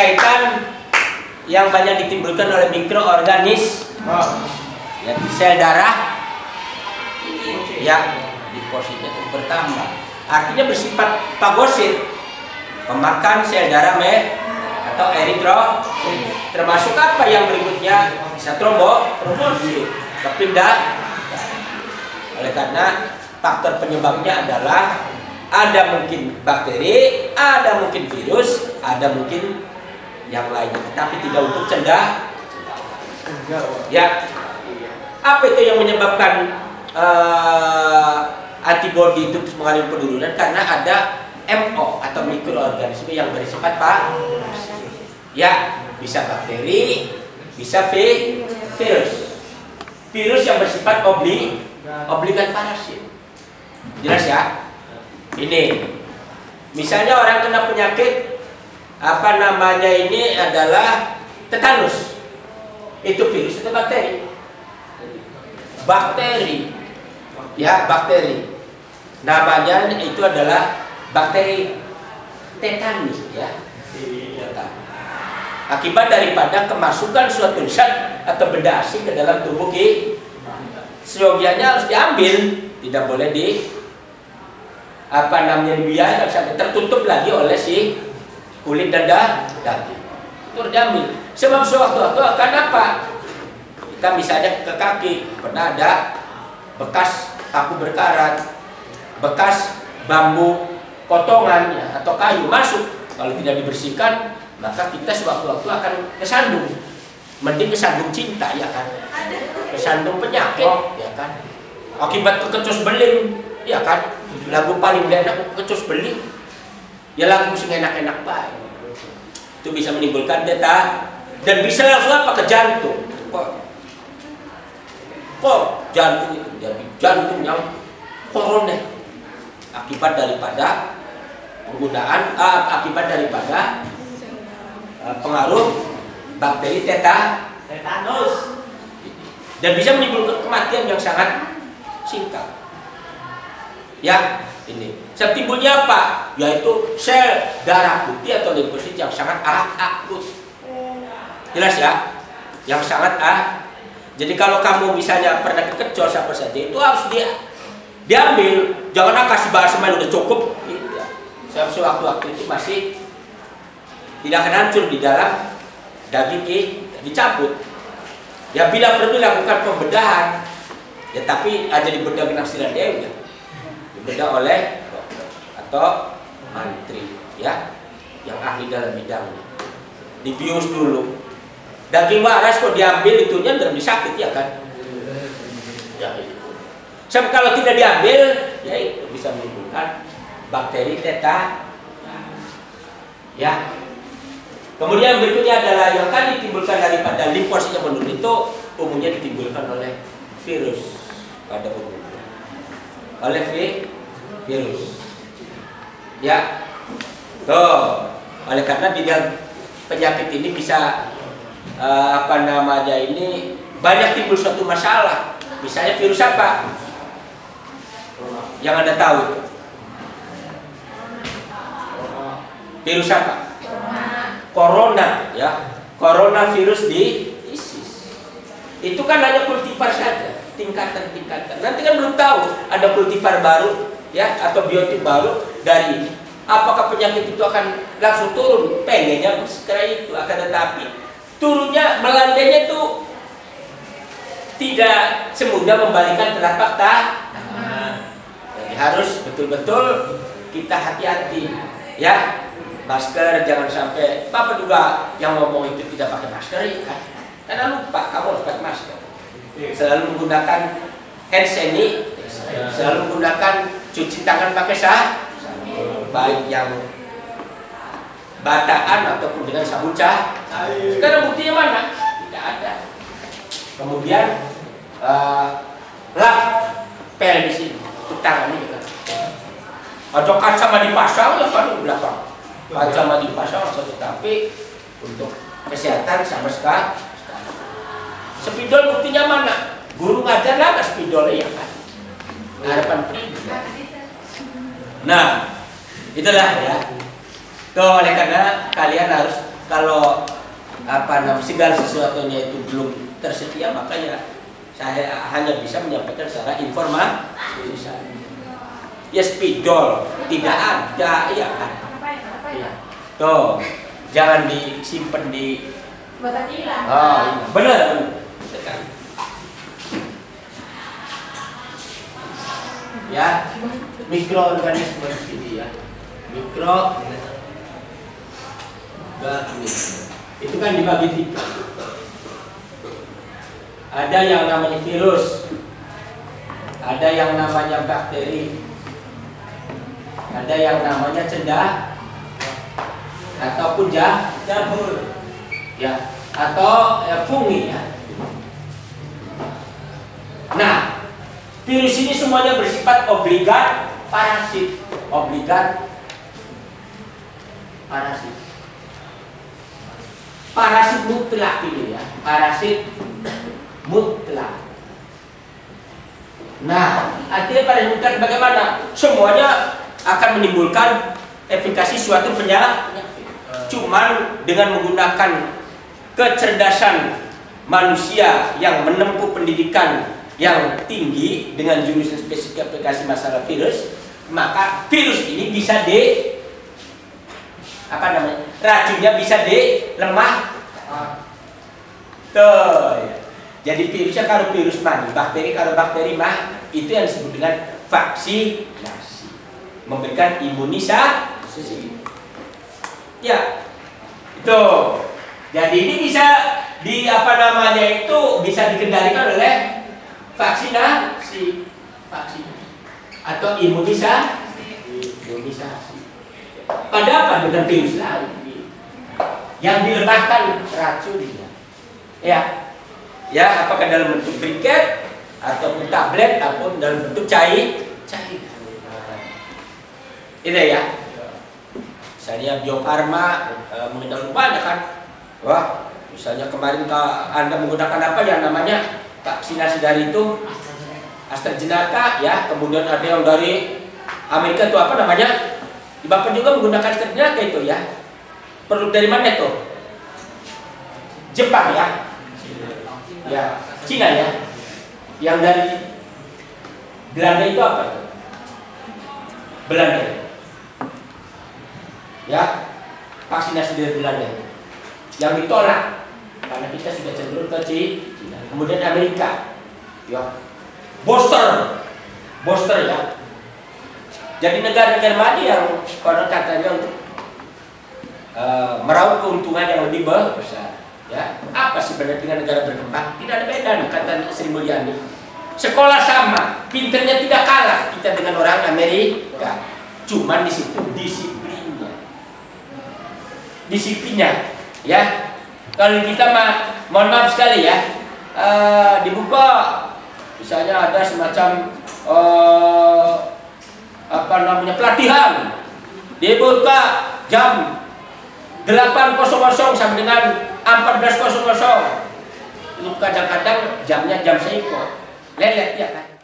berkaitan yang banyak ditimbulkan oleh mikroorganisme. Ya, di sel darah yang limfositnya terus bertambah. Artinya bersifat fagosit, memakan sel darah atau eritrosit. Termasuk apa yang berikutnya? Bisa trombosit, kepindah. Oleh karena faktor penyebabnya adalah ada mungkin bakteri, ada mungkin virus, ada mungkin yang lainnya, tapi tidak untuk cendah. Ya, apa itu yang menyebabkan antibodi itu mengalami penurunan? Karena ada MO atau mikroorganisme yang bersifat ya, bisa bakteri, bisa virus. Virus yang bersifat obligan parasit. Jelas ya? Ini misalnya orang kena penyakit apa namanya ini adalah tetanus. Itu virus atau bakteri? Bakteri. Ya, bakteri. Namanya itu adalah bakteri tetanus ya. Akibat daripada kemasukan suatu zat atau benda asing ke dalam tubuh kita. Seyogianya harus diambil, tidak boleh dibiarkan sampai tertutup lagi oleh si kulit dan daging. Itu harus diambil. Sebab sewaktu-waktu akan apa? Kita misalnya ke kaki, pernah ada bekas paku berkarat, bekas bambu potongan ya, atau kayu masuk. Kalau tidak dibersihkan, maka kita sewaktu-waktu akan kesandung. Mending kesandung cinta ya kan, kesandung penyakit ya kan, akibat kekecus beling ya kan. Lagu paling enak kecus beling ya, lagu sing enak-enak baik. Itu bisa menimbulkan detak dan bisa langsung apa ke jantung. Kok jantung itu jadi jantung yang koroner akibat daripada penggunaan akibat daripada pengaruh bakteri tetanus, dan bisa menimbulkan kematian yang sangat singkat. Ya, ini. Sebab timbulnya apa? Yaitu sel darah putih atau limfosit yang sangat akut. Jelas ya? Yang sangat Jadi kalau kamu misalnya pernah kekecos apa saja, itu harus diambil. Jangan kasih semen udah cukup. Gitu. Sebab sewaktu-waktu itu masih tidak akan hancur di dalam daging dicabut. Ya, bila perlu dilakukan pembedahan, ya tapi ada dibedah dengan Sila Dewi ya. Dibedah oleh dokter atau mantri ya, yang ahli dalam bidangnya. Dibius dulu. Daging waras kok diambil itunya lebih sakit ya kan? Ya itu. Sebab kalau tidak diambil, ya itu bisa menimbulkan bakteri ya. Kemudian berikutnya adalah yang kan ditimbulkan daripada limfosit yang menurun, itu umumnya ditimbulkan oleh virus pada umumnya. Oleh virus. Ya. Tuh. Oleh karena di dalam penyakit ini bisa ini banyak timbul suatu masalah. Misalnya virus apa? Yang Anda tahu? Virus apa? Corona ya, coronavirus disease. Itu kan hanya kultivar saja, tingkatan-tingkatan. Nanti kan belum tahu ada kultivar baru ya atau biotip baru dari ini. Apakah penyakit itu akan langsung turun? Pengennya segera itu, akan tetapi turunnya melandainya itu tidak semudah membalikan telapak tangan. Jadi harus betul-betul kita hati-hati ya. Masker jangan sampai, Bapak juga yang ngomong itu tidak pakai masker ya kan? Karena lupa kamu harus pakai masker. Selalu menggunakan hand sanitizer, selalu menggunakan cuci tangan pakai sabun, baik yang bataan ataupun dengan sabun Sekarang buktinya mana? Tidak ada. Kemudian lap pel di sini, tangan ini kan. Atau kaca dipasang ya kan di belakang. Kaca dipasang, tetapi untuk kesehatan sama sekali. Spidol buktinya mana? Guru ngajar lah spidol ya kan. Harapan pribadi. Nah, itulah ya. Tuh, oleh karena kalian harus kalau segala sesuatunya itu belum tersedia, maka ya saya hanya bisa menyampaikan secara informasi. Ya spidol tidak ada, iya kan? Ya. Tuh, jangan disimpan di. Oh, iya. Benar. Ya, mikroorganisme ini ya, itu kan dibagi tiga. Ada yang namanya virus, ada yang namanya bakteri, ada yang namanya cendah ataupun jamur, ya, atau fungi ya. Nah, virus ini semuanya bersifat obligat parasit, parasit mutlak ini ya, parasit mutlak. Nah, artinya parasit mutlak bagaimana? Semuanya akan menimbulkan efikasi suatu penyakit. Cuman dengan menggunakan kecerdasan manusia yang menempuh pendidikan yang tinggi dengan jurusan spesifik aplikasi masalah virus, maka virus ini bisa racunnya bisa dilemah. Tuh. Jadi virusnya kalau virus mani, bakteri kalau bakteri mah, itu yang disebut dengan vaksinasi, memberikan imunisasi. Ya, itu. Jadi ini bisa bisa dikendalikan oleh vaksinasi atau imunisasi. Pada apa? Dengan virus lain yang dilemahkan racunnya. Ya, apakah dalam bentuk briket ataupun tablet ataupun dalam bentuk cair. Itu ya. Misalnya Bio Farma menggunakan banyak kan. Wah, misalnya kemarin Anda menggunakan apa yang namanya vaksinasi dari itu AstraZeneca ya, kemudian ada yang dari Amerika itu apa namanya? Bapak juga menggunakan AstraZeneca itu ya. Produk dari mana itu? Jepang ya. Ya, Cina ya. Yang dari Belanda itu apa itu? Belanda. Ya, vaksinasi dari Belanda. Yang ditolak karena kita sudah cenderung ke Cina. Kemudian Amerika. Ya. Booster ya. Jadi negara-negara mana yang konon katanya untuk meraup keuntungan yang lebih besar. Ya, apa sebenarnya dengan negara berkembang? Tidak ada beda, kata Sri Mulyani. Sekolah sama, pinternya tidak kalah kita dengan orang Amerika. Cuman di situ disiplinnya, ya. Kalau kita mohon maaf sekali ya, dibuka, misalnya ada semacam pelatihan, dibuka jam 8.00 sampai dengan 14.00. Itu kadang-kadang jamnya jam seiko. Lelet ya kan.